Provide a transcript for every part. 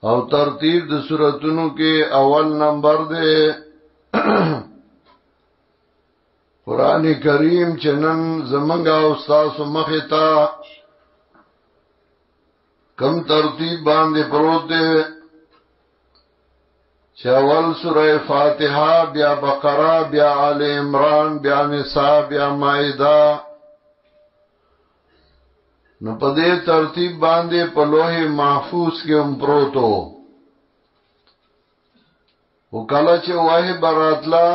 او ترتیب د سوراتونو کې اول نمبر دی قرآن کریم چنن زمنګا استاد مخه تا کم ترتیب باندې پروت دی چاول سورہ فاتحہ بیا بقرہ بیا آل عمران بیا نساء بیا مائدہ نو پدې ترتیب باندې په لوح محفوظ کې هم پروتو وکاله چې وای براتلا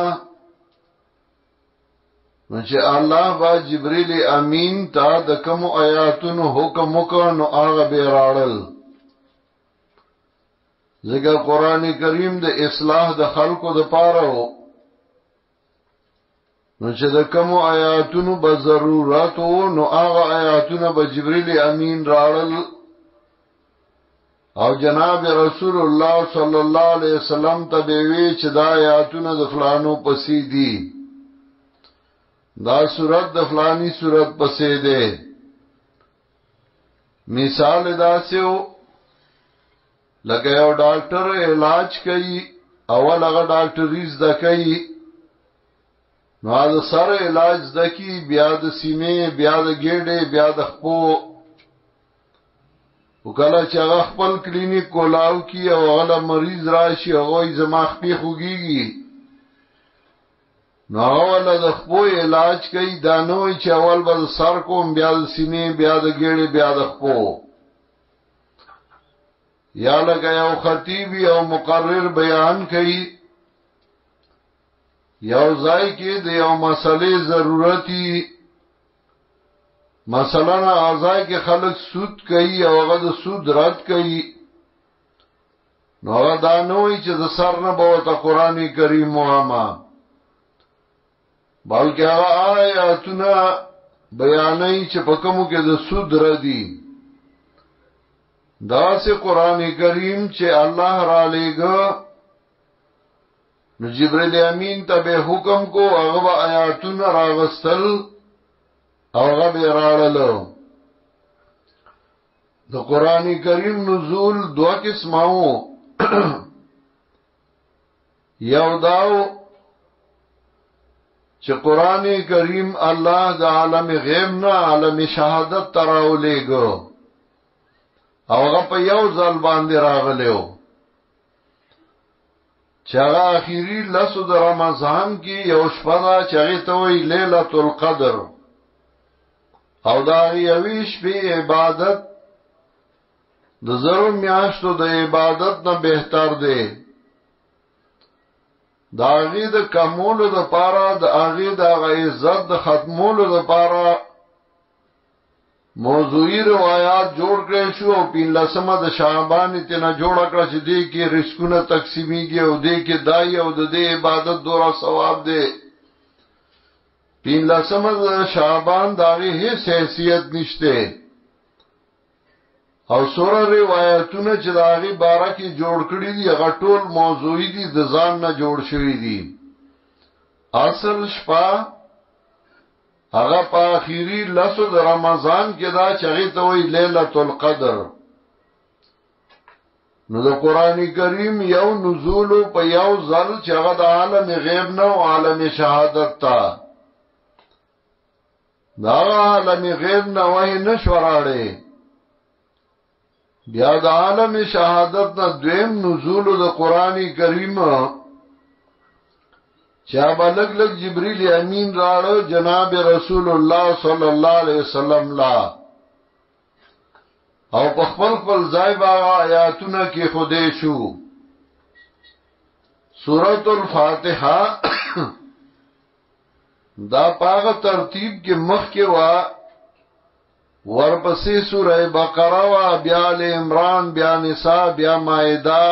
نو چې الله با جبرئیل امین تا د کوم آیاتونو حکم وکړو هغه به راړل ځکه قران کریم د اصلاح د خلقو د پاره وو نو چې د کوم آیاتونو به ضرورت وو نو هغه آیاتونه به جبرئیل امین راړل او جناب رسول الله صلی الله علیه وسلم ته وی چې دا آیاتونه د فلانو پسې دي دا صورت د فلانی صورت پسې ده مثال دا سیو لکه یو ډاکټر علاج کوي اول هغه ډاکټري زده کوي نو دا سره علاج دکی بیا د سینې بیا د ګېډې بیا د خپو وکړه چې هغه خپل کلینیک کولاو کی او هغه مریض راشي هغه زما خپې خوږيږي نو اول د خپو علاج کوي دا نوې چې اول به سر کوم بیا د سینې بیا د ګېډې بیا د خپو یا لکه یو خطیب او مقرر بیان کوي یو ځای کې د یو مسلې ضرورتي مثلا ځای کې خلک سود کوي او هغه د سود رد کوي نو دا نوې چې د سر نه به ته قرآن کریم وامه بلکې هغه آیاتونه بیانوي چې په کومو کې د سود ردي دا سه قرآن کریم چې الله را لېګو نو جبرئیل امین ته به حکم کو هغه آیاتونه راغستل او هغه به راړل د قرآن کریم نزول دوه قسمه یو داو چې قرآن کریم الله د عالم غیب نه عالم شهادت تراولېګو او هغه په یو ځل باندې راغلیو چې هغه اخیری لسو د رمضان کې یو شپه دا چې هغه ته وی ليله القدر او دا یوې شپې عبادت د زرو میاشتو د عبادت نه بهتر دی دا غي د کمولو د پاره د اغه د عزت د ختمولو د پاره موضوعی روایات جوړ کړي شو او په لسمه د شعبان ته نه جوړ کړ چې دې کې رزقونه تقسیمیږي او دې کې دای او د دې عبادت دورا ثواب دی په لسمه د شعبان داغه هیڅ حیثیت نشته او سوره روایتونه چې داغه بارکه جوړ کړي دي هغه ټول موضوعی دي د ځان نه جوړ شوی دي اصل شپه هغه په اخیری لسو د رمضان کې دا چغې ته وی ليله القدر نو د قران کریم یو نزول په یو ځل چې هغه د عالم غیب نه او عالم شهادت تا دا عالم غیب نه وای نشوراړي بیا د عالم شهادت نه دویم نزول د قران کریم چا بلګ لګ جبرئیل امین راړو جناب رسول الله صلی الله علیه وسلم لا او په خپل ځای باغ آیاتونه کې خوده شو سورۃ الفاتحه دا پاغه ترتیب کې مخ کې وا ورپسې سورہ بقره وا بیا ال عمران بیا نساء بیا مائده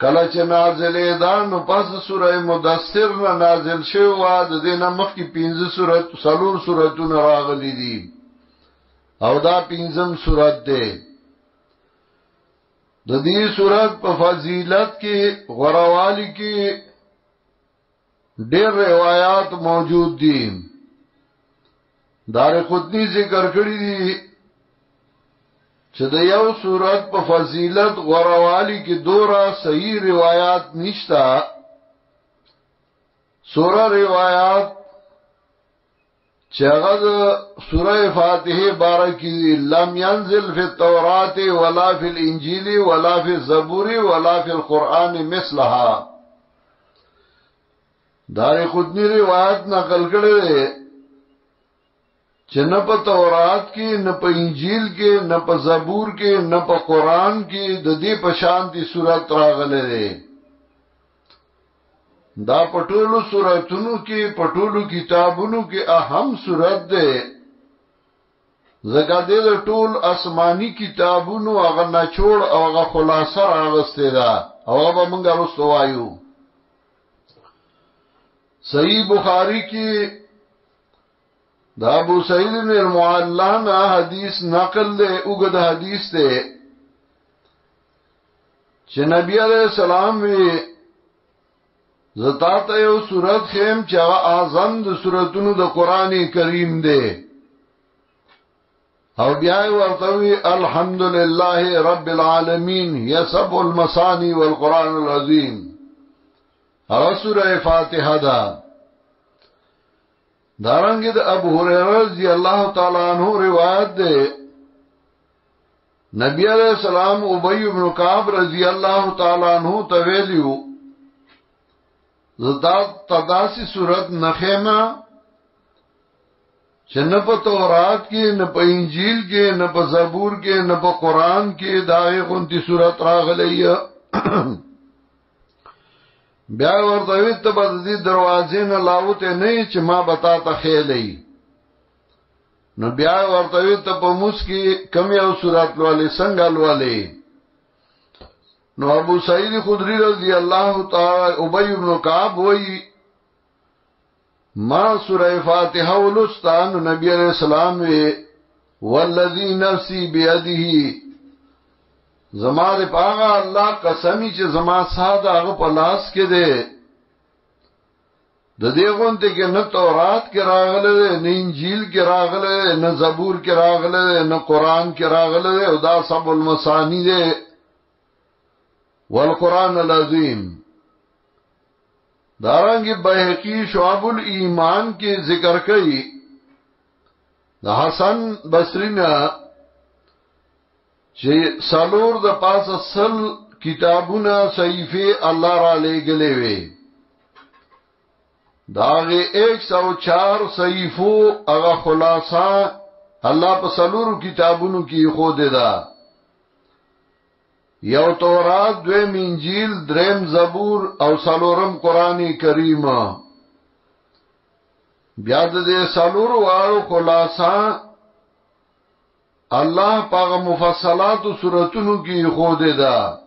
کله چې نازلې ده نو پس سورہ مدثر نه نازل شوی و د دې نه مخکې 15 سورۃ سلور سوراتونه راغلي دي او دا 15م سورۃ ده د دې سورۃ په فضیلت کې غوروالی کې ډېر روایت موجود دي دار قطنی ذکر کړی دي چې د یو سورت په فضیلت غوروالی کې دورا صحیح روایت نشتا. سوره روایت چې هغه د سوره فاتحه بارکی لم ينزل فی التوراة ولا فی الانجیل ولا فی الزبور ولا فی القرآن مثلها. دارقطنی روایت نقل کړی دی چې نه په تورات کې نه په انجیل کې نه په زبور کې نه په قرآن کې د دې په شانتي سورۃ راغله ده. دا پټولو سوراتونو کې پټولو کتابونو کې اهم سورۃ ده. زګا دې ټول آسمانی کتابونو هغه نچوړ او هغه خلاصه راغسته ده او هغه موږ وروسته وایو. صحیح بخاری کې دا ابو سعید بن المعلا نا حدیث نقل دے اوگد حدیث دے چې نبی علیہ السلام وی زتا ته یو سورت خیم چې اعظم د سورتونو د قران کریم دی او بیا ورته وی الحمدلله رب العالمین یسب المثانی والقران العظیم او سورہ فاتحه دا دارنګه د ابو هريره رضی الله تعالی عنہ روایت ده نبی علیہ السلام ابی بن کعب رضی الله تعالی عنہ تویلیو زدا تداسی صورت نخیما چې نه په تورات کې نه په انجیل کې نه په زبور کې نه په قران کې داغه غونتی صورت راغلی. بیا ورته وی ته به دې دروازې نه لاوته نه چې ما بتا ته خېلې. نو بیا ورته وی ته په مسکی کم یو سورات والے څنګه والے. نو ابو سعید خدری رضی الله تعالی ابی بن کعب وی ما سورہ فاتحه ولستان نبی علیہ السلام وی والذی نفسی بیده زما دې پاغه الله قسمی چې زما ساده هغه په لاس کې دی د دې غونته کې نه تورات کې راغله نه انجیل کې راغله نه زبور کې راغله نه قران کې راغله او دا سب المثانی دی والقران العظیم. دارنګ بهقی شعب الایمان کې ذکر کړي د حسن بصری نه چې سالور د پاسه سل کتابونه صحیفه الله را لېګلې وي داغه 104 صحیفو هغه خلاصہ الله په سالور کتابونو کې خو دې دا یو تورات دویم انجیل دریم زبور او سالورم قرآن کریم. بیا دې سالور واړو خلاصہ الله پاغه مفصلات سوراتونو کې خود ده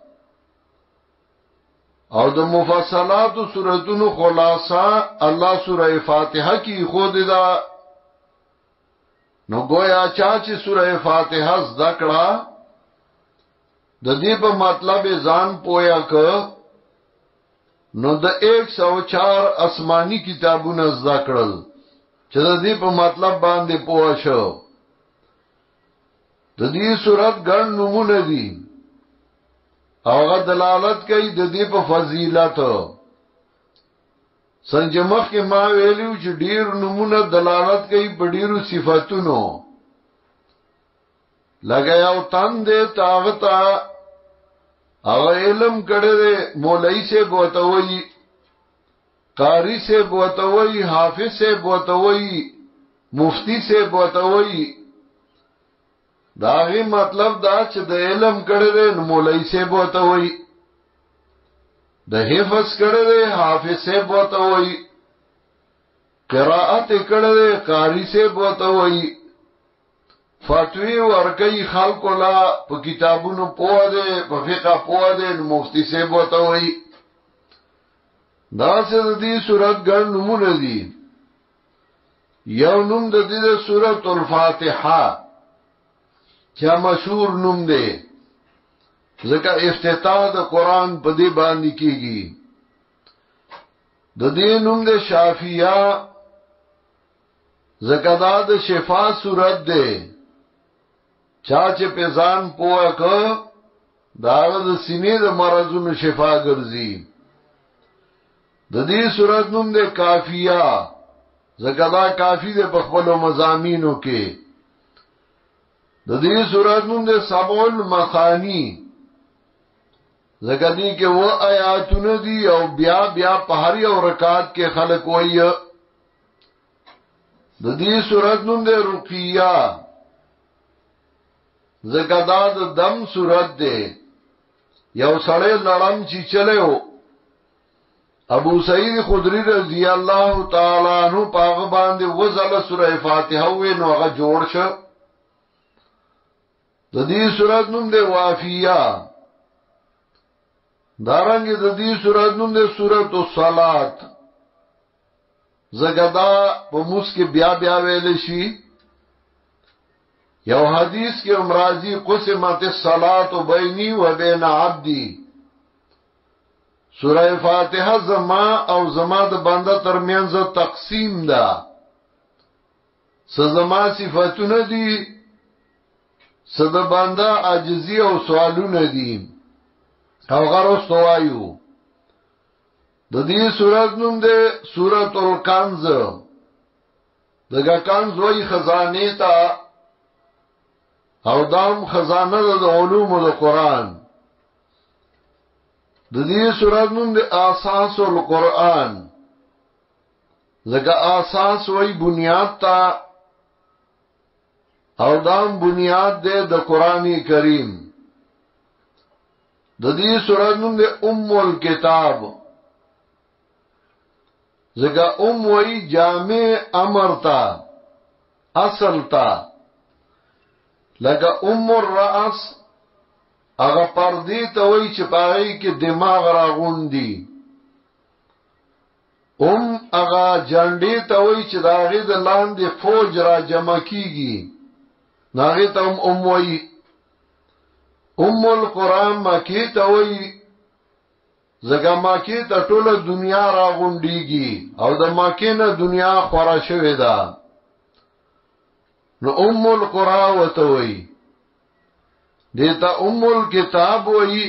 او د مفصلات سوراتونو خلاصہ الله سورہ فاتحه کې خود ده. نو گویا چې سورہ فاتحه ذکرہ د دې په مطلب ځان پویا ک نو د 104 آسمانی کتابونه ذکرل چې د دې په مطلب باندې پوه شو. د دې صورت ګڼ نمونه دي او غا دلالت کوي د دې په فضیلت. څنګه مخکې ما ویلو چې ډیر نمونه دلالت کوي په ډیرو صفاتونو. لګیاو تان دې تاغتا او علم کړه مولوی سے بوتوي قاری سے بوتوي حافظ سے بوتوي مفتی سے بوتوي. داغی مطلب دا چې د علم کړه مولوی سے بوتوي د حفظ کړه حافظ سے بوتوي قرائت کړه قاری سے بوتوي فتوی ورکی خلق لا په کتابونو پوه ده په فقہ پوه ده مفتی سے بوتوي. دا څه د دې سورۃ ګڼ نمونه دي. یو نوم د دې سورۃ الفاتحه چا مشهور نوم دی ځکه افتتاح د قران په دې باندې کیږي. د دې نوم د شافیہ ځکه دا د شفا سورۃ دی چاچه پیزان پوه که داغه د سینې د مرضونو شفا ګرځي. د دې سورۃ نوم د کافیه، ځکه دا کافی د خپل مضامینو کې. د دې سورۃ نوم د سبع المثانی، ځکه دې کې و آیاتونه دي او بیا بیا په هر یو رکعت کې خلق وایي. د دې سورۃ نوم د رقیہ، ځکه دا د دم سورۃ ده. یو سړی لړم چې چلےو، ابو سعید خدری رضی الله تعالی عنہ پاغه باندې وزله سورہ فاتحه وې نو هغه جوړ شو. د دې سورۃ نوم دی وافیہ. دارنګ د دې سورۃ نوم دی سورۃ الصلات، زګدا په موس کې بیا بیا ویل شي. یو حدیث کې امراضی قسمت الصلاۃ بیني و بین عبدی، سورہ فاتحه زما او زما د بنده ترمنځ تقسیم ده. سزما صفاتونه دي، سد بنده عاجزی او سوالونه دي او غرستو وایو. د دې سورۃ نوم ده سورۃ الکنز. دغه کنز وای خزانه ته، او دام خزانه د علوم د قرآن. د دې سورۃ نوم د اساس القرآن، ځکه اساس وای بنیاد تا، او دام بنیاد ده د قرآن کریم. د دې سورۃ نوم د ام الکتاب، ځکه ام وای جامع امر تا، اصل تا. لکه ام الرأس هغه پردی ته وای چې پای کې دماغ راغوندي. هغه جنډې ته وای چې داغه د لاندې فوج را جمع کیږي، ناغه ته وای. ام القرآن مکی ته وای، زګه مکی ته ټوله دنیا راغونډيږي او د مکی نه دنیا خورا شوې ده. نو ام القرآن وته وای. دیتا ام الکتاب وای،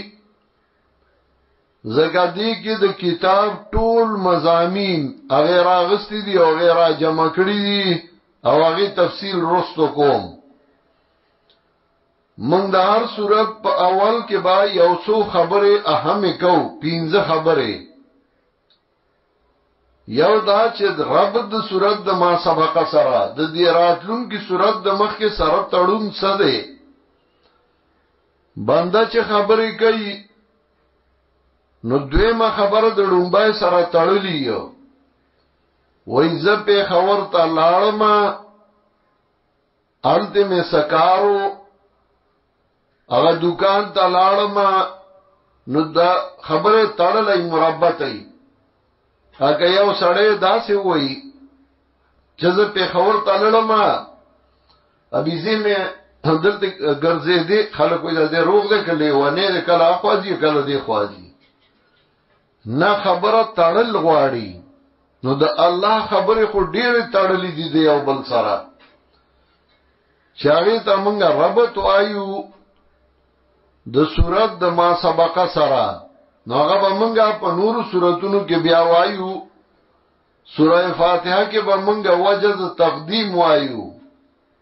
زګه دې کې د کتاب ټول مضامین هغه راغستې دي او هغه را جمع کړې دي او هغه تفصیل رستو کوم. موږ د هر سورۃ په اول کې با یو څو خبره اهم کو، 15 خبره. یو دا چې رب د سورۃ د ما سبق سره د دې راتلون کې سورۃ د مخ کې سره تړون څه دی. بنده چې خبرې کوي نو دویمه خبره د لومبای سره تړلی یو. وای زه په خبر ته لاړم، الته مې سکارو، هغه دکان ته لاړم، نو دا خبره تړلې مربت ای. هغه یو سړی داسې وای چې زه په خبر ته لاړم، ابي زمه دلته ګرځې دي خلک وایي دا روغ ده کله ونه ده کله اخواځي کله دی خواځي. نه خبره تړل غواړي، نو د الله خبره خو ډېر تړلې دي دی او بل سره. چاغې ته مونږ ربط وایو د سورۃ د ما سبق سره، نو هغه به مونږه په نورو سوراتونو کې بیا وایو. سورہ فاتحه کې به مونږه وجز تقدیم وایو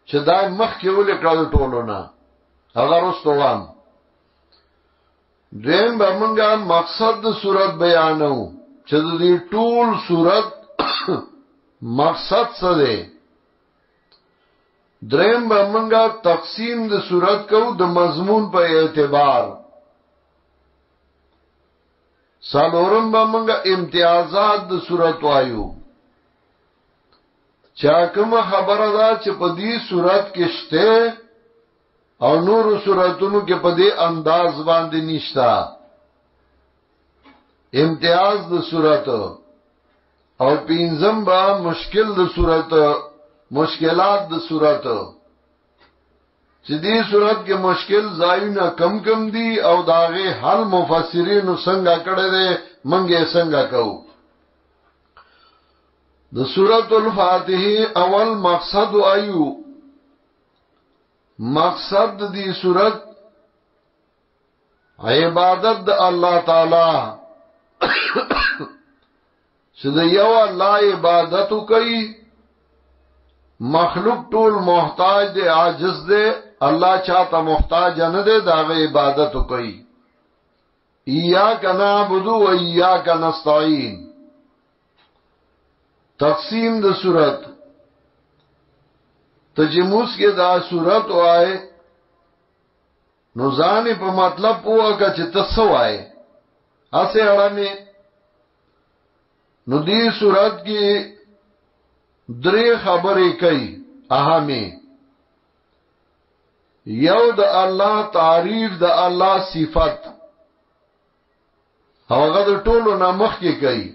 چې دا مخ کې ولې کړل ټولونه، هغه رستوام. دین به مونږه مقصد د سورۃ بیانو چې د دې ټول سورۃ مقصد څه دی. دریم به مونږه تقسیم د سورۃ کو د مضمون په اعتبار. سالورم به مونږه امتیازات د سورۃ وایو، چا کومه خبره ده چې په دې سورۃ کې شته او نور سوراتونو کې په دې انداز باندې نشتا. امتیاز د سورۃ او پینځم با مشکل د سورۃ، مشکلات د سورۃ چې دې سورۃ کې مشکل ځایونه کم دي او داغه حل مفسرین څنګه کړي دي منګه څنګه کوو. د سورۃ الفاتحه اول مقصد ایو مقصد دی صورت عبادت د الله تعالی چې د یو الله عبادت کوي مخلوق ټول محتاج دی عاجز دی الله چاته محتاج نه دی داغه عبادت کوي ایاک نعبد و ایاک نستعین تقسیم د صورت تجموس کې دا صورت وای نو ځان په مطلب پوهه چې تاسو وای اسه اړه نو دې صورت کې درې خبرې کوي اهمه یو د الله تعریف د الله صفات هغه د ټولو نامخ کې کوي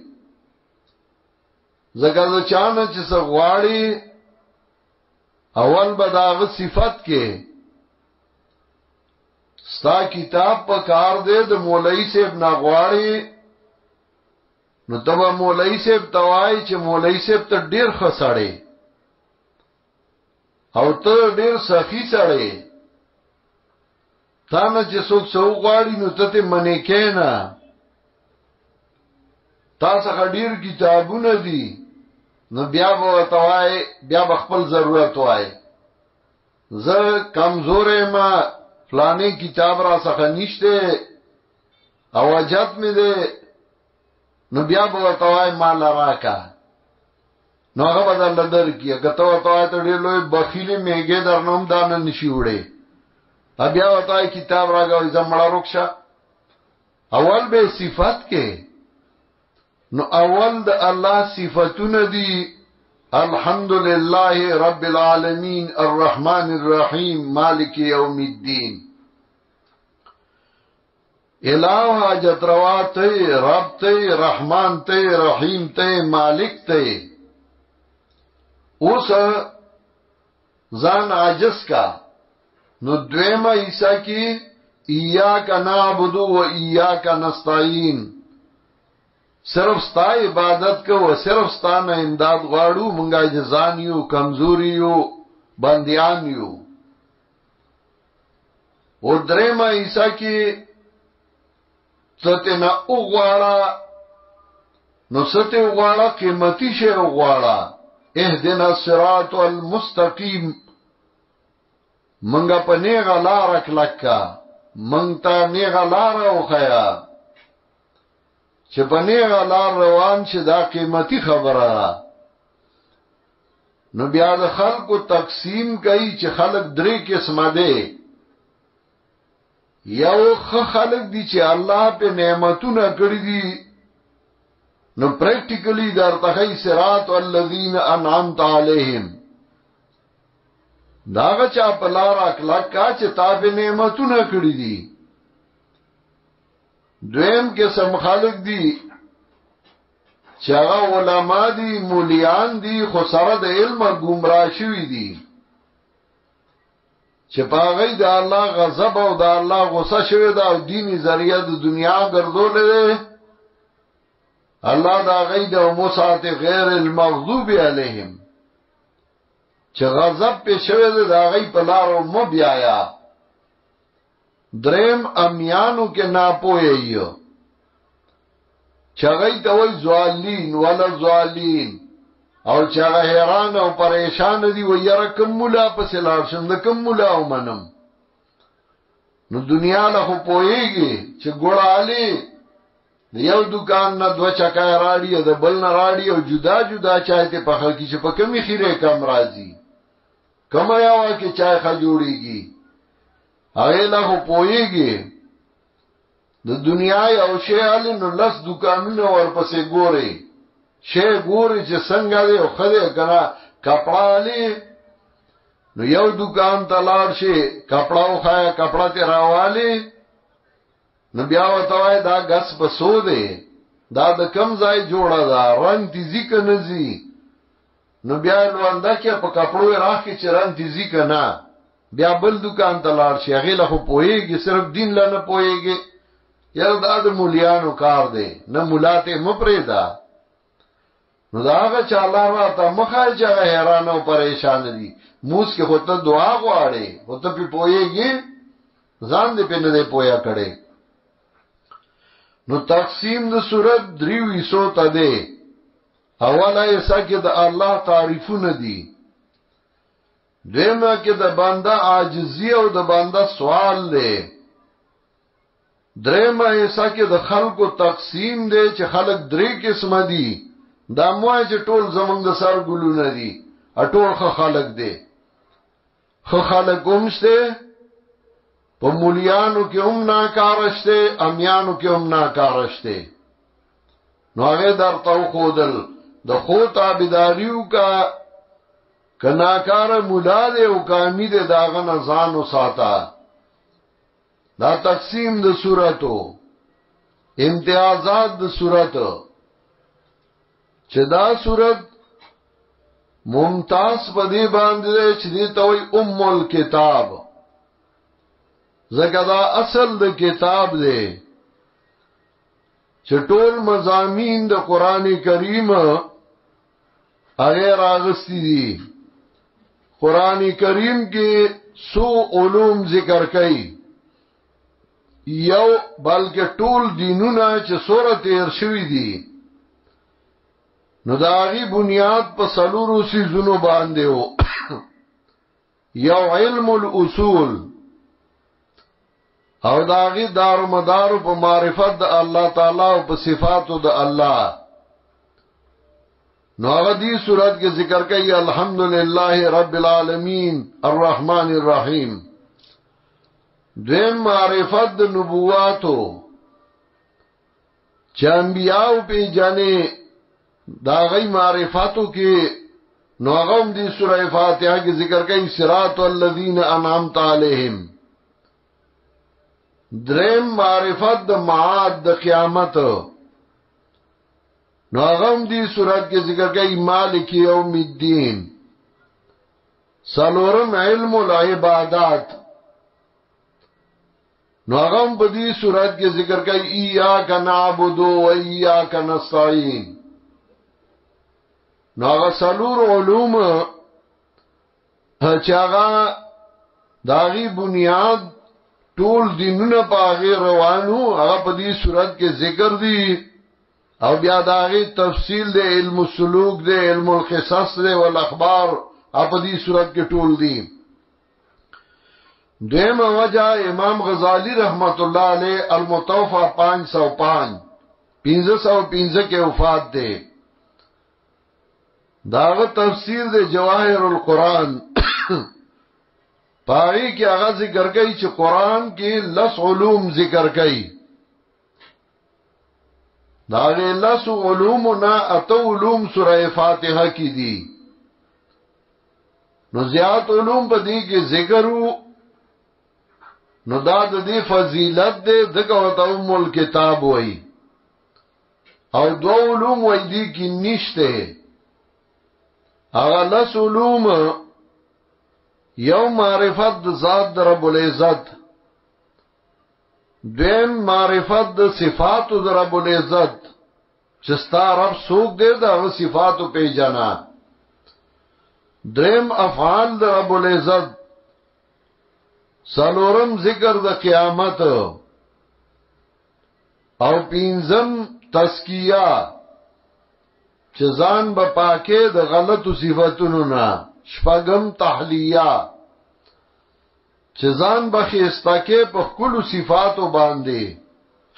زګر چانه چې سغواړي اول بداغه صفت کې ستا کتاب په کار دې د مولوی صاحب ناغواړي نو تبا مولوی صاحب توای چې مولوی صاحب ته ډیر خسړې او ته ډیر سخی سړې تا نه چې څوک څو غواړي نو ته منې کېنا تاسو غډیر کتابونه دي نو بیا به توای بیا خپل ضرورت وای زه کمزورې ما فلانی کتاب را څخه نشته او اجازه مې ده نو بیا به توای مال راکا نو هغه بدل در کیه کته توای ته ډېر لوی بخیلی میګه درنوم دان نشي وړي بیا توای کتاب راغوي زمړه روښه اول به صفات کې نو اول د الله صفاتونه دي الحمدلله رب العالمین الرحمن الرحیم مالک یوم الدین الہ حاجت روا ته رب ته رحمان ته رحیم ته مالک ته اوس ځان عاجز کا نو دویمه عیسی کی ایاک نعبد و ایاک نستعین صرف ستا عبادت کو صرف ستا نه امداد غواړو مونږه جزان یو کمزوري یو بنديان یو او درېما عیسی کی ته نه وغواړه نو ستې وغواړه قیمتي شی وغواړه اهدنا الصراط المستقیم مونږه په نیغه لار کلکا مونږ ته نیغه لار وخیا چې بنیغه لار روان چې دا قیمتي خبره نو بیا د خلکو تقسیم کوي چې خلک درې قسمه دي یو خلک دي چې الله په نعمتونو کړی دي نو پریکټیکلی درته صراط الذین انعمت علیهم داغه چا په لار اخلاق کا چې تابع نعمتونو کړی دي دویم قسم خلق دی چې هغه علما دي مولیان دي خو سره د علم گمراه شوی دي چې پاغې د الله غضب او د الله غصه شوی دا او دینی ذریعہ د دنیا ګرځولې الله دا غي د موسات غیر المغضوب علیهم چې غضب په شوی دا غي په لارو مو بیایا دریم امیانو کې ناپوهیو چغی ته وای زوالین ولا زوالین او چغه حیران او پریشان دي و یره کوم مولا پس لار شند کوم مولا ومنم نو دنیا له خو پوهیږي چې ګوړالی یو دکان نه دو چکا راړي او د بل نه راړي او جدا جدا چایته په خلک چې په کمی خیره کم راځي کما یو کې چای ښه جوړیږي هغه له خو پوهیږي د دنیا یو شی علي نو لس دکانونه ورپسې ګوري شی ګوري چې څنګه دی خو دې کنه کپڑا علي نو یو دکان ته لاړ شي کپڑا وخایا کپڑا ته راوالي نو بیا وتاوي دا غس بسو دی دا د کم ځای جوړه دا رنگ تیزی کنه زی نو بیا لوندا کې په کپړو راخي چې رنگ تیزی کنه بیا بل دکان ته لاړ شي هغه له پوهیږي صرف دین لا نه پوهیږي یل دا د مولیانو کار دی نه مولاته مپریدا نو دا هغه چې الله راته مخه چې حیران او پریشان دي موس کې هوته دعا غواړي هوته په پويږي ځان دې په نه پویا کړي نو تقسیم د صورت 3 ته ده اوله یې سکه د الله تعریفونه دي دیمه کې د بنده عاجزی او د بنده سوال دی درېمه یې سکه د خلقو تقسیم دی چې خلق 3 قسمه دي دا موای چې ټول زمونږ د سر ګلونه دي ټول خلق دی خو خلق همشته په مولیانو کې هم ناکارشته امیانو کې هم ناکارشته نو هغه درته خودل د خو تابعداریو کا کناکار مولا دے او کامی دے داغن ازانو ساتا دا تقسیم د صورتو امتیازات د صورتو چې دا صورت ممتاز پدی باندې چې دی توي ام الكتاب زکه دا اصل د کتاب دی چې ټول مضامین د قران کریم هغه راغستی دي قران کریم کې سو علوم ذکر کړي یو بلکې ټول دینونه چې سورته ارشوي دي نو داغي بنیاد په سلورو سيزونو باندې وو یو علم الاصول او داغي دار مدار په معرفت د الله تعالی او په صفاتو د الله نو هغه دې صورت کې ذکر کوي الحمدلله رب العالمین الرحمن الرحیم دیم معرفت د نبواتو چې انبیاء په جنې دا غي معرفتو کې نو هغه دې سورې فاتحه کې ذکر کوي صراط الذین انعمت علیهم دریم معرفت د معاد د قیامت نو هغه دې صورت کې ذکر کوي مالک یوم الدین سلورم علم العبادات نو هغه په دې صورت کې ذکر کوي ایاک نعبد و ایاک نستعین نو هغه سلور علوم چې هغه داغي بنیاد ټول دینونه په غیر روانو هغه په دې صورت کې ذکر دي او بیا داغي تفصیل د علم السلوک د علم القصص د والاخبار په دې صورت کې ټول دي دیمه وجه امام غزالی رحمت الله علیه المتوفا 505 1515 کې وفات ده داغه تفسیر د جواهر القرآن پای کې هغه ذکر کوي چې قرآن کې 10 علوم ذکر کوي داغه 10 علوم نه اته علوم سوره فاتحه کې دي نو زیات علوم په دې کې ذکر وو نو دا د دې فضیلت ده دغه وته ام الكتاب وای او دو علوم وای دي کې نشته هغه 10 علوم یو معرفت د ذات د رب العزت دیم معرفت د صفات د رب العزت چې ستا رب څوک دی دا صفات په جنا دریم افعال د رب العزت سلورم ذکر د قیامت او پینزم تزکیه چې ځان به پاکه د غلطو صفاتونو نه شپږم تحلیه چې ځان به خستاکه په خپل صفاتو باندې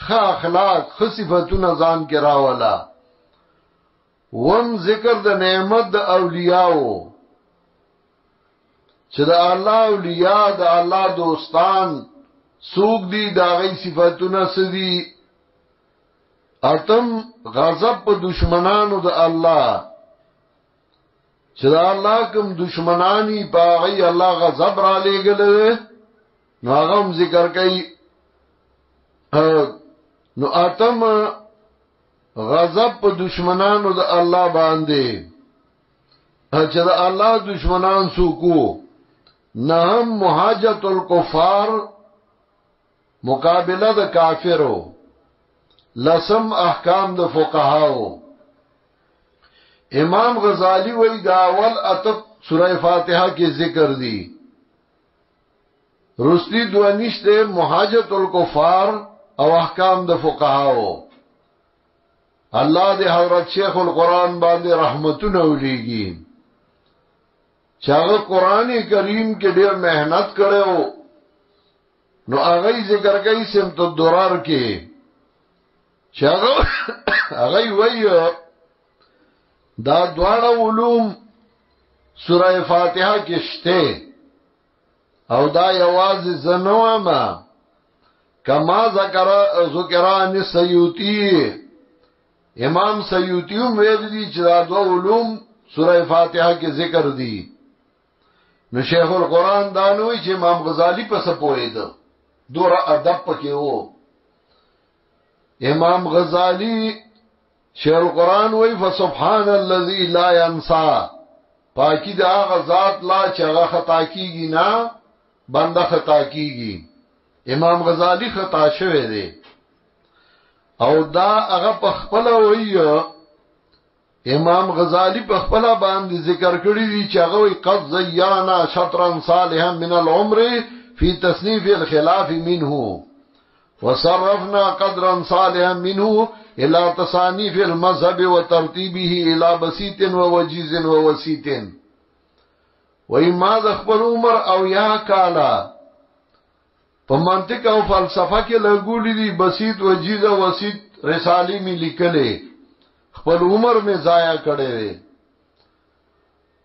ښه اخلاق ښه صفاتونه ځان کې راولا وم ذکر د نعمت د اولیاءو چې د الله اولیاء د الله دوستان سوق دي دا غي صفاتونه سدي اتم غضب په دشمنانو د الله چې دا الله کوم دشمنانی پاغي الله غضب را لېګل نو هغه ذکر کوي نو اتم غضب په دشمنانو د الله باندې چې دا الله دشمنان سوکو نهم مهاجت الکفار مقابله د کافرو لسم احکام د فقهاو امام غزالی وی دا اول اتب سورہ فاتحہ کی ذکر دی رسلی دوانیش دے محاجت الکفار او احکام د فقهاو الله دې حضرت شیخ القرآن باندې رحمتونه ولیږي چاغه قرآن کریم کې ډېر مهنت کړو نو هغه ذکر کوي سمت الدرار کې چاغه هغه وایي دا دواړه علوم سوره فاتحه کې شته او دا یواز زنوما کما ذکران سیوطی امام سیوطی ویل دي چې دا دو علوم سوره فاتحه کې ذکر دي نو شیخ القرآن دانوي چې امام غزالی په سپوید دور ادب پکې وو امام غزالی شیخ القرآن وی فسبحان الذي لا ينسى پاکی دا هغه ذات لا چې هغه خطا کیږي نه بنده خطا کیږي امام غزالی خطا شوی دی او دا هغه په خپل وی امام غزالی په خپل باندې ذکر کړی دی چې هغه وی قد زیانا شطرا صالحا من العمر في تصنيف الخلاف منه وصرفنا قدرا صالحا منه الى تصانيف المذهب وترتيبه الى بسيط ووجيز ووسيط وإما ذخبر عمر او یا کالا په منطق او فلسفه کې لګولې دي بسيط وجيز او وسيط رسالې می لیکلې خپل عمر می ضایع کړي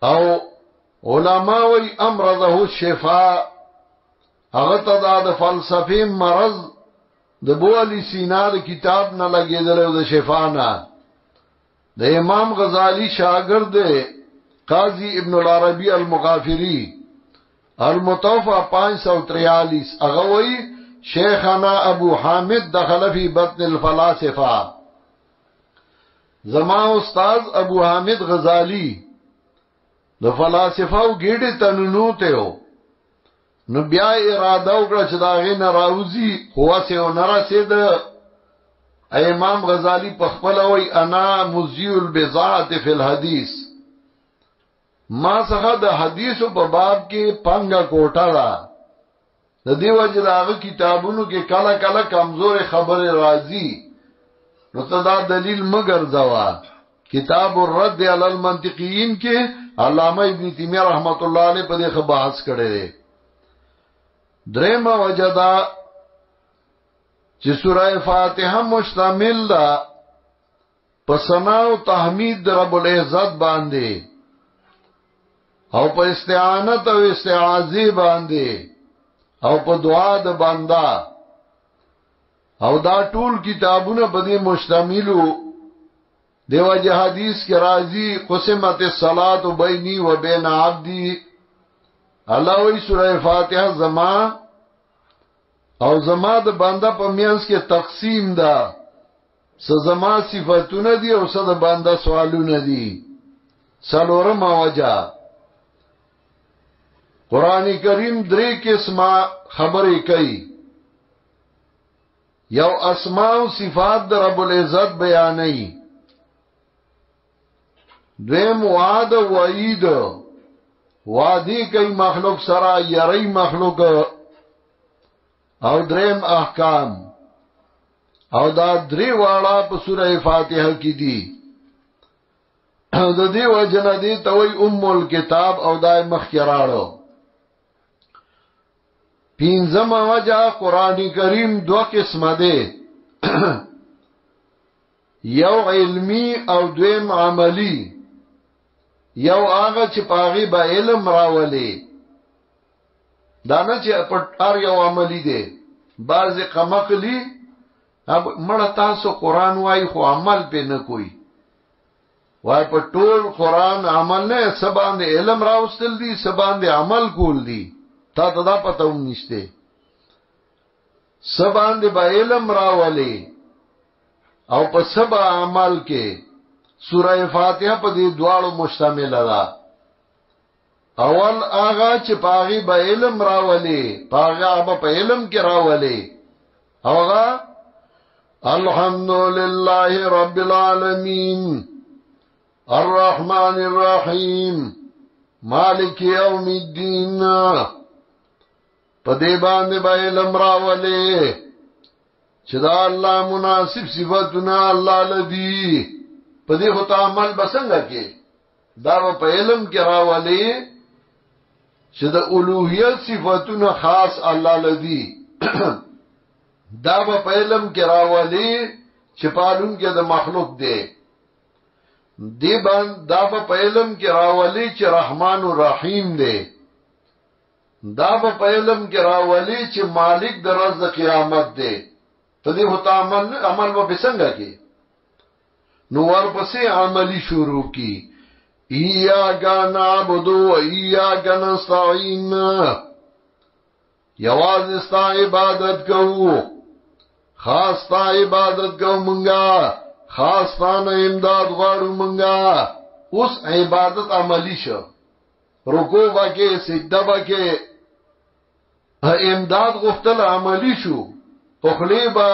او علما وی امرضه الشفاء هغه ته د فلسفي مرض د بولی سینا د کتاب نه لګیدل او د شفا نه د امام غزالی شاگرد قاضی ابن العربی المغافری المتوفى 543 هغه وی شیخنا ابو حامد دخل فی بطن الفلاسفه زما استاد ابو حامد غزالی د فلاسفه او ګډه تنونو ته نو بیا اراده وکړه چې دا غي نه راوځي خو سه نه رسید امام غزالی په خپل وی انا مزیل البضاعه فی الحديث ما څنګه د حدیثو په باب کې پنګه کوټه ده د دیو جلاغه کتابونو کې کله کله کمزور خبره راځي نو ته دا دلیل مگر ځوا کتاب الرد علی المنطقیین کې علامه ابن تیمیہ رحمت الله علیه په دې بحث کړی دریم وجدا چې سوره فاتحه مشتمل ده په ثنا او تحمید رب العزت باندې او په استعانت او استعاذی باندې او په دعا د بندا او دا ټول کتابونه په دې مشتملو دیو جه حدیث کې راځي قسمت الصلاة بیني و بین عبدی الله وی سوره فاتحه زما او زما د بنده په میانس کې تقسیم ده څه زما صفاتونه دي او څه د بنده سوالونه دي څلورم وجه قران کریم درې قسمه خبرې کوي یو اسماء او صفات د رب العزت بیانوي دویم وعد و وعید وعدی کوي مخلوق سره یری مخلوق او دریم احکام او دا درې واړه په سوره فاتحه کې دي د دې وجنه دي توي ام الكتاب او دای مخکراړو پینځم وجه قران کریم دو قسمه ده یو علمی او دویم عملی یو هغه چې پاغي به علم راولي دانه چې پټار یو عملی دی بعض قمقلی اب مړه تاسو قران وای خو عمل په نه کوي وای په ټول قران عمل نه سباند علم راوستل دي سباند عمل کول دي تا ته دا پته هم نشته سباند به علم راولي او په سبا عمل کې سوره فاتحه په دې دواړو مشتمل ده اول آغا چې پاغي به علم راولي پاغا به علم کې راولي اوغا الحمدلله رب العالمین الرحمن الرحیم مالک یوم الدین پدې باندې به علم راولې چې دا الله مناسب صفاتونه الله لدی پدې هو تعامل بسنګ کې دا په علم کې راولې چې د اولوہیت صفاتونه خاص الله لدی دا په علم کې راولې چې پالون کې د مخلوق دی دی باندې دا په علم کې راولي چې رحمان و رحیم دی دا په علم کې راولي چې مالک د ورځې د قیامت دی ته دې هوتا عمل و بسنګ کې نو ورپسې عملی شروع کی ایاک نعبد و ایاک نستعین یوازې ستا عبادت کوو خاص تا عبادت کوو مونږه خاص تانه امداد غواړو مونږه اوس عبادت عملی شو رکوع وکي سجده وکي امداد غفتل عملی شو پخلی با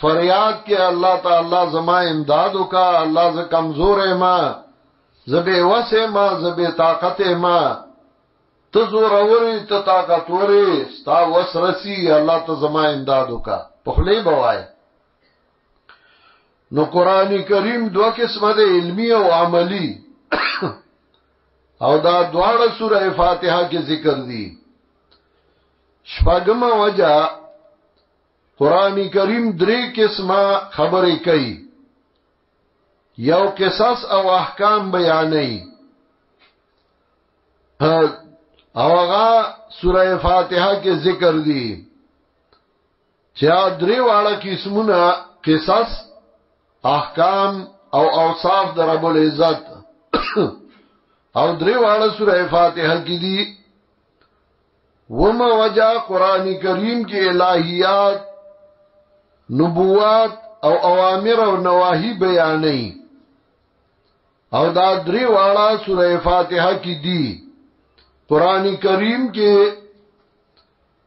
فریاد کې الله تعالی زما امداد وکا الله ز کمزور ما زبه وسه ما زبه طاقت ما ته زور اوري ته طاقت وري ستا وسرسي الله ته زما امداد وکا پخلی بوای نو قرآن کریم دو قسمه ده علمی او عملی او دا دواړه سوره فاتحه کې ذکر دي شپږم وجه قرآن کریم درې قسمه خبرې کوي یو قصص او احکام بیانوي او هغه سوره فاتحه کې ذکر دي چې درې واړه قسمونه قصص احکام او اوصاف در رب العزت او درې واړه سوره فاتحه کې دي وما وجه قرآن کریم کې الہیات نبوات او اوامر او نواهی بیانې او دا درې واړه سوره فاتحه کې دي قرآن کریم کې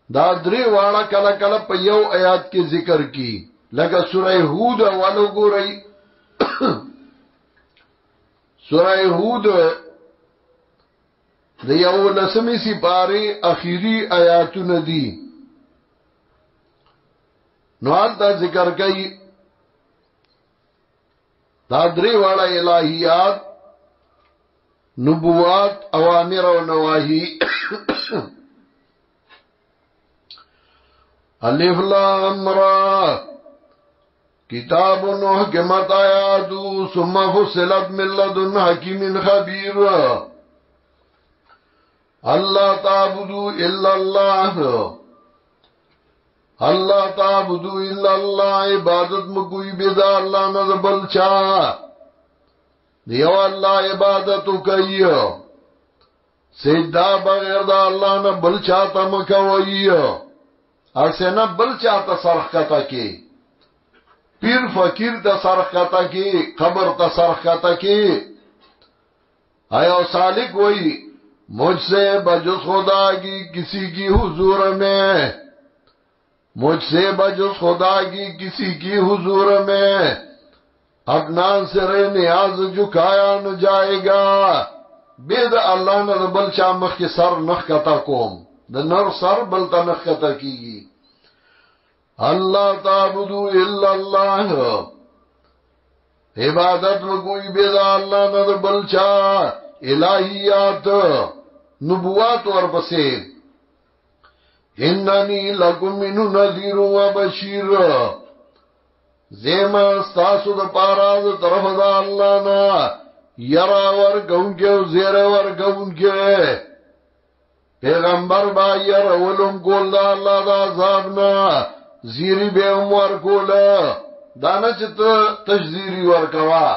دا درې واړه کله کله په یو آیات کې ذکر کی لکه سوره هود اولو ګورئ سوره هود د یو لسمی سپاره اخیری آیاتونه دي نو دا ذکر کوي دا درې واړه الہیات نبوات اوامر او نواهی الف لام را کتاب حکمت آیاتو ثم فصلت من لدن حکیم خبیر اللہ تعبدو الا اللہ اللہ تعبدو الا اللہ عبادت مکوئی بیدا اللہ نظبل چاہ دیو اللہ عبادتو کئی سجدہ بغیر دا اللہ نبل چاہتا مکوئی ارسینا بل چاہتا سرخکتا کی پیر فقیر تا سرخکتا کی قبر تا سرخکتا کی آیا سالک وئی مجھ سے بجز خدا کی کسی کی حضور میں مجھ سے بجز خدا کی کسی کی حضور میں اپنا سر نیاز جھکایا نہ جائے گا بید اللہ نے بل چامخ کی سر نخکتا کوم د نر سر بلتا نخکتا کیگی اللہ تعبدو الا اللہ عبادت میں کوئی بیدا اللہ نہ بلچا الہیات نبوات اور بسے اننی لکم منو نذیر و بشیر زیما ستاسو دا پارا دا طرف دا اللہ نا یرا ورگون کے و زیر ورگون کے پیغمبر با یر اولم کول دا اللہ دا عذابنا زیری بے امور کولا دانا چتا تشزیری ورکوا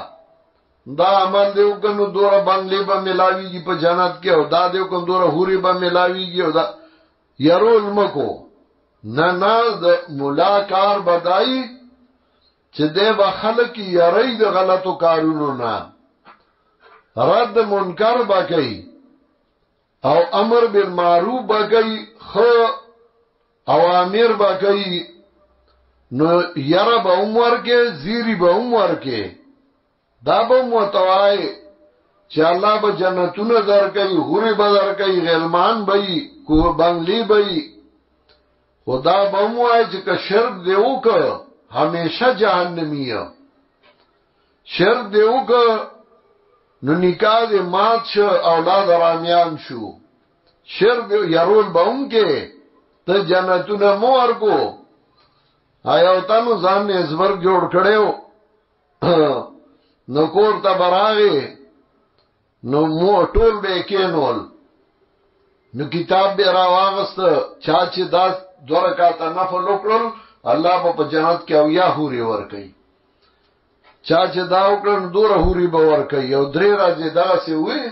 دا عمل دیو کنو دورا بنگلی با ملاوی گی پا جنت کے دا دیو کن دورا حوری با ملاوی گی دا یرو علمکو نا دا ملاکار بدائی چه دے با خلقی یری دا غلطو کارونو نا رد منکر با کئی او امر بالمعروف با کئی خو اوامر با کئی نو یرا با امور کے زیری با امور کے دا با متوائی چې الله به جنتونه درکړي حوري به درکړي غلمان به کو بنگلي به خدا به موای چې شرک دی وکړه همیشه جهنمي شرک دی وکړه نو نکاح دې مات شو اولاد رامیان شو شرک يرول بونکه ته جنتونه مور کو آیا تاسو ځان نه زبر جوړ کړو نو کور ته براغه نو مو ټول به کېنول نو کتاب به راواغست چا چې دا دوه رکعاته نفل وکړل الله په جنت کې او یا حوري ور کوي چا چې دا وکړل دوه حوري به ور کوي او درې راځي دا سي وي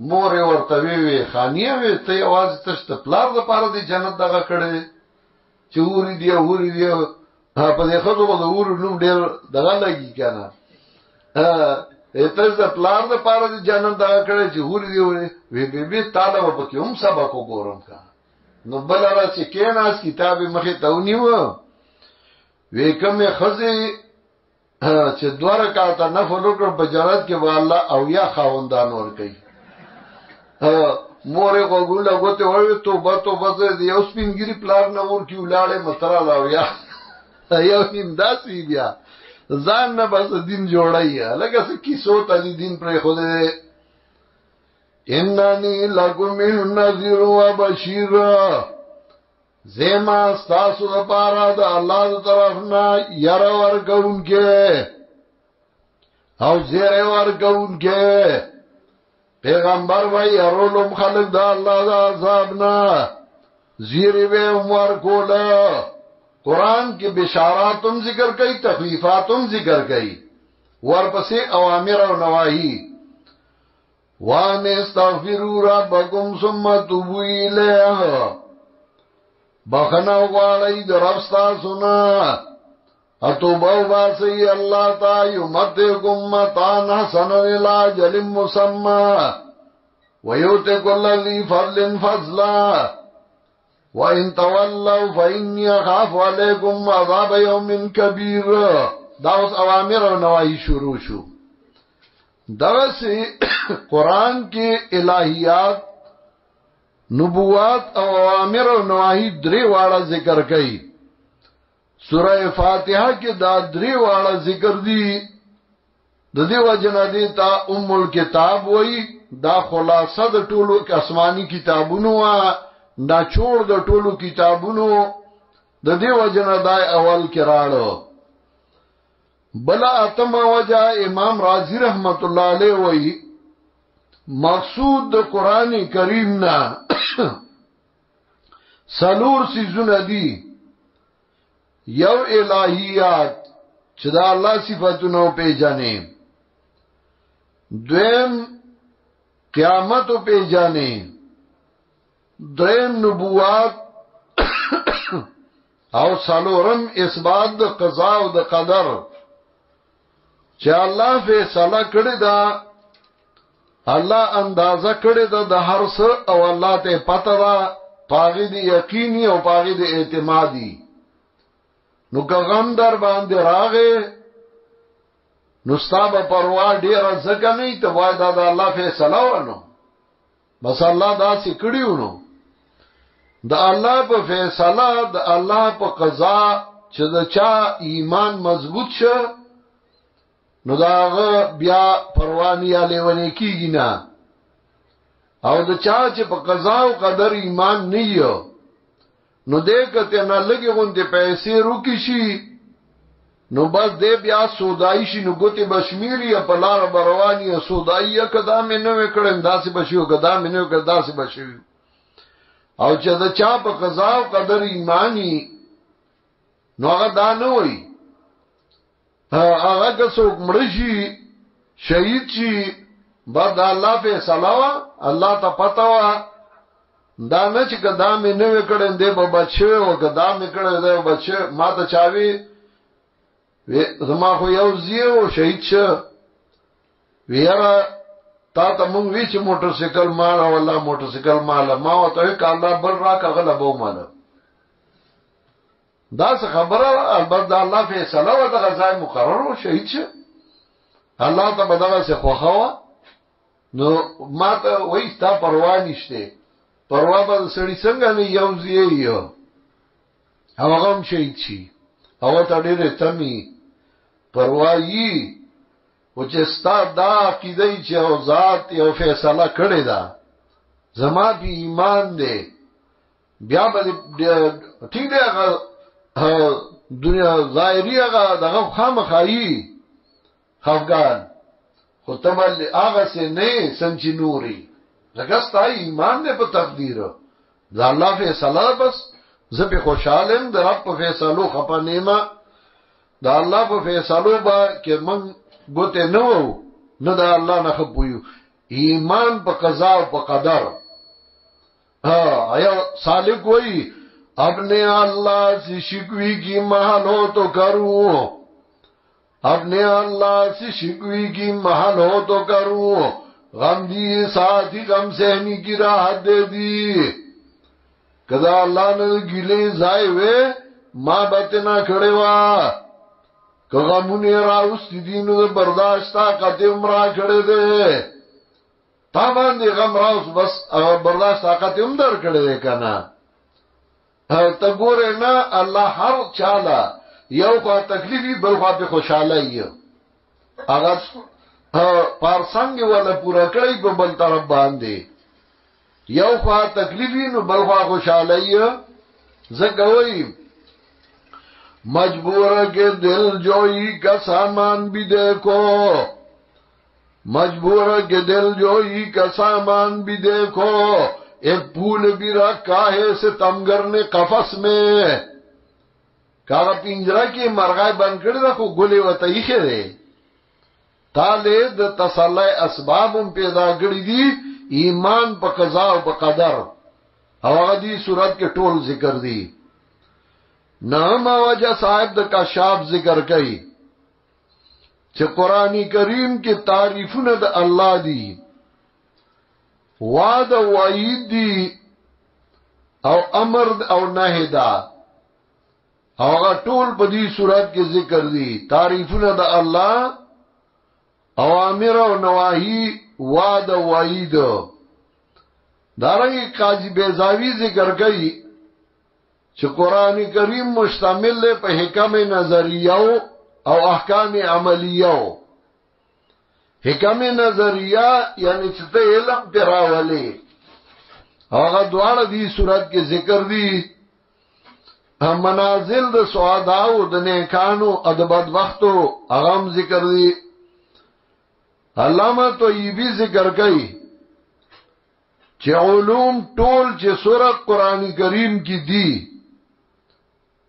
مور ورته وی خانیه وی ته आवाज تشت پلار د پاره د جنت دغه کړي چې حوري دی په دې خزو به حور نوم ډېر دغه لګي کنه ته ز پلار د پاره د جنت دغه کړي چې حوري دی وی به طالب په کې هم سبق وګورم کا نو بل را چې کیناس کتاب مخه تونیو وی کومه خزي چې دوه رکعاته نفل وکړ په جنت کې به الله او یا خاوندان ور کوي مورې وګوله غوته وای توبه دې اوس پینګری پلار نه ور کی ولاړې مترا لا یا یو هنداسي بیا ځان نه بس دین جوړای لکه څه کیسو ته دین پر خوده اننی لکم النذیر و بشیر زما تاسو لپاره د الله طرفنا ير ورکونکې او زیر ورکونکې پیغمبر وای ارولم خلق د الله د عذابنا زیر به عمر کولا قران کې بشاراتم ذکر کوي تخفیفاتم ذکر کوي ورپسې اوامر او نواهی وان استغفروا ربکم ثم توبوا الیه بخنا غواړی د رب تاسو نه اتوبه واسي الله تعالی یمتکم متان حسن الاجل مسمى ويؤتي كل ذي فضل فضلا وان تولوا فاني اخاف عليكم عذاب يوم كبير دا اوس اوامر او نواهی شروع شو دغه قرآن کې الہیات نبوات او اوامر او نواهی درې واړه ذکر کړي سورہ فاتحه کې دا درې واړه ذکر دي د دې وجنه دي تا ام الكتاب وای دا خلاصه د ټولو آسمانی کتابونو دا چور د ټولو کتابونو د دې وجنه دا اول کې راړو بلا اتم وجه امام رازی رحمت الله علیه وای مقصود د قران کریم نه سلور سيزونه دي یو الہیات چې دا الله صفاتونو پیژنې دویم قیامت پیژنې دریم نبوات او سلورم اثبات د قضا او د قدر چې الله فیصله کړی دا الله اندازه کړی دا د هر څه او الله ته پته ده پاغي دی یقیني او پاغي دی اعتمادي نو غم در باندې راغې نو ستابه پروا ډیر ځکه نه ته وای دا د الله فیصله ونه بس الله دا سې کړیو نو د الله په فیصله د الله په قضا چې د چا ایمان مضبوط شه نو دا بیا پروانی علی ونی کیږي نه او د چا چې په قضا او قدر ایمان نه یو نو دې کته نه لګي غونډه پیسې روکی شي نو بس دې بیا سودای شي نو ګوتې بشمیري په لار برواني سودای کدا مې نه وکړم داسې بشیو کدا مې نه وکړ داسې بشیو او چې د چا په قضا او قدر ایمانی نو هغه دا نه وای هغه که څوک مړ شي شهید شي بعد الله فیصله وا الله ته پتا وا دا نه چې کدا مې نه وکړم دې په بچو او کدا مې کړم دې بچو ما ته چاوي زما خو یو زیو شهید شه ویرا تا ته مونږ وی چې موټر سایکل مال او الله موټر سایکل مال ما وته کاله بل را کغله بو مال دا څه خبره البته الله فیصله و د غزای مقرر او شهید شه الله ته بدغه څه خوخوا نو ما ته وای ستا پروا نشته پروا به سړی څنګه نه یوځي یو هغه هم شهید شي هغه ته ډېر تمی پروايي او چې ستا دا عقیده چې او ذات یو فیصله کړی دا زما په ایمان دی بیا به ټیک دی هغه دنیا ظاهري هغه دغه خامخایي خفګان خو تمل هغه سه نه سمچ نوري زګستا ایمان دې په تقدیر دا الله فیصله بس زه په خوشاله د رب په فیصلو خپنیما دا الله په فیصلو با کې من ګوته نه دا الله نه خپویو ایمان په قضا او په قدر آیا سالک وئی اپنے اللہ سے شکوی کی محل ہو تو کروں اپنے اللہ سے شکوی کی محل ہو تو کروں غم دی ساتھی غم سہنی کی راحت دے دی کدا اللہ نے گلے زائے ہوئے ماں بتنا کھڑے وا کہ غمونی راوستی دینو برداشتا قتم را کھڑے دے تا باندې غم راوس بس برداشت طاقت هم در کړی دی کنه ته ګوره نه الله هر چاله یو خوا تکلیفي بل خوا په خوشاله یو هغه پارسنګ ولا پورا کړی په بل طرف باندې یو خوا تکلیفي نو بل خوا خوشاله یو زګوي مجبور کے دل جوئی کا سامان بھی دیکھو مجبور کے دل جوئی کا سامان بھی دیکھو ایک پھول بھی رکھا ہے ستمگر نے قفس میں کاغا پنجرہ کی مرغای بند کړی دا خو ګلې وته یې خره تاله د تسلی اسباب پیدا کړی دي ایمان په قضا او په قدر او هغه دي صورت کې ټول ذکر دي نام وجه صاحب د کشاف ذکر کوي چې قرآنی کریم کې تعریفونه د الله دي وعده وعید دي او امر او نهی دا هغه ټول په دې صورت کې ذکر دي تعریفونه د الله اوامر او نواهی وعده وعید دارنګه قاضی بیزاوی ذکر کوي چې قرآن کریم مشتمل دی په حکم نظریه او احکام عملیه حکم نظریه یعنی چې ته علم پراولې هغه دواړه دې صورت کې ذکر دي منازل د سعداء او د نیکانو ادبد وختو هغه ذکر دي علامه طیبی ذکر کوي چې علوم ټول چې سورۃ قرآن کریم کې دي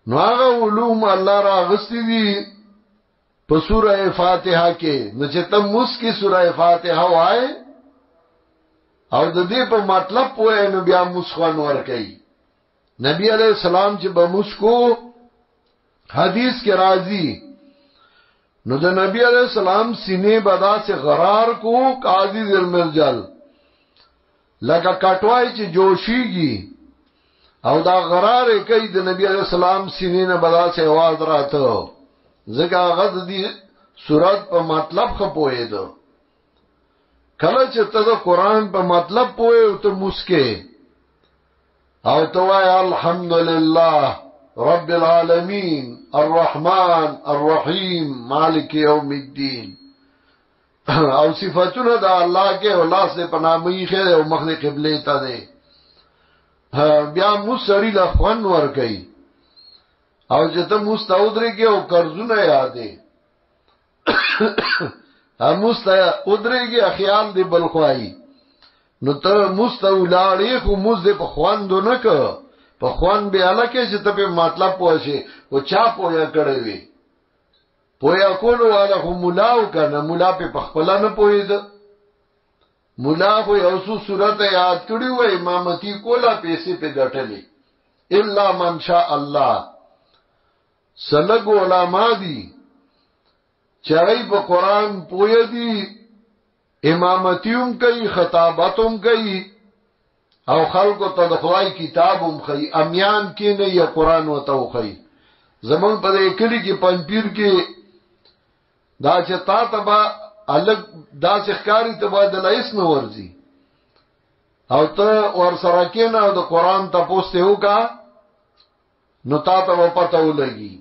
نو هغه علوم الله راغستې دي په سورہ فاتحه کې نو چې ته مسکی سورہ فاتحه وای او د دې په مطلب پوهه نو بیا مسخوان ور کوي نبی علیہ السلام چې به مسکو حدیث کې راځي نو د نبی علیہ السلام سینې بدا سے غرار کو قاضی ذل لکه کټوای چې جوشيږي او دا غرار کوي د نبی علیہ السلام سینې نه بدا سے आवाज راته زګه غد دي سورات په مطلب خپوي دو کله چې ته د قران په مطلب پوي او ته مسکه او ته وای الحمدلله رب العالمین الرحمن الرحیم مالک یوم الدین او صفاتونه د الله کې او الله سے پنامي خیر او مخ قبله ته ده بیا مسری لا خوان ور کوي او چې ته مستودري کې او قرضونه یادې هم مستودري کې خیال دی بل خوای نو ته مستولاړې خو مزه په خواندو نه ک په خوان به الکه چې ته په مطلب پوښي او چا پویا کړی وي پویا کولو والا خو ملاو کنه ملا په خپل نه پوید ملا خو یو څو صورت یاد کړی و امامتی کولا پیسې په ګټلې الا من شاء الله سلګ علماء دي چرای په قران پوی دي امامتیوم کوي خطابتوم کوي او خلکو ته د خدای کتابوم کوي امیان کې نه یا قران وته کوي زمون په دې کلی کې پنځپیر کې دا چې تا تبا الګ دا ښکاری ته باید لایس نو ورزي او ته ور سره کېنه د قران ته پوسټ یو کا نو تا ته پته ولګي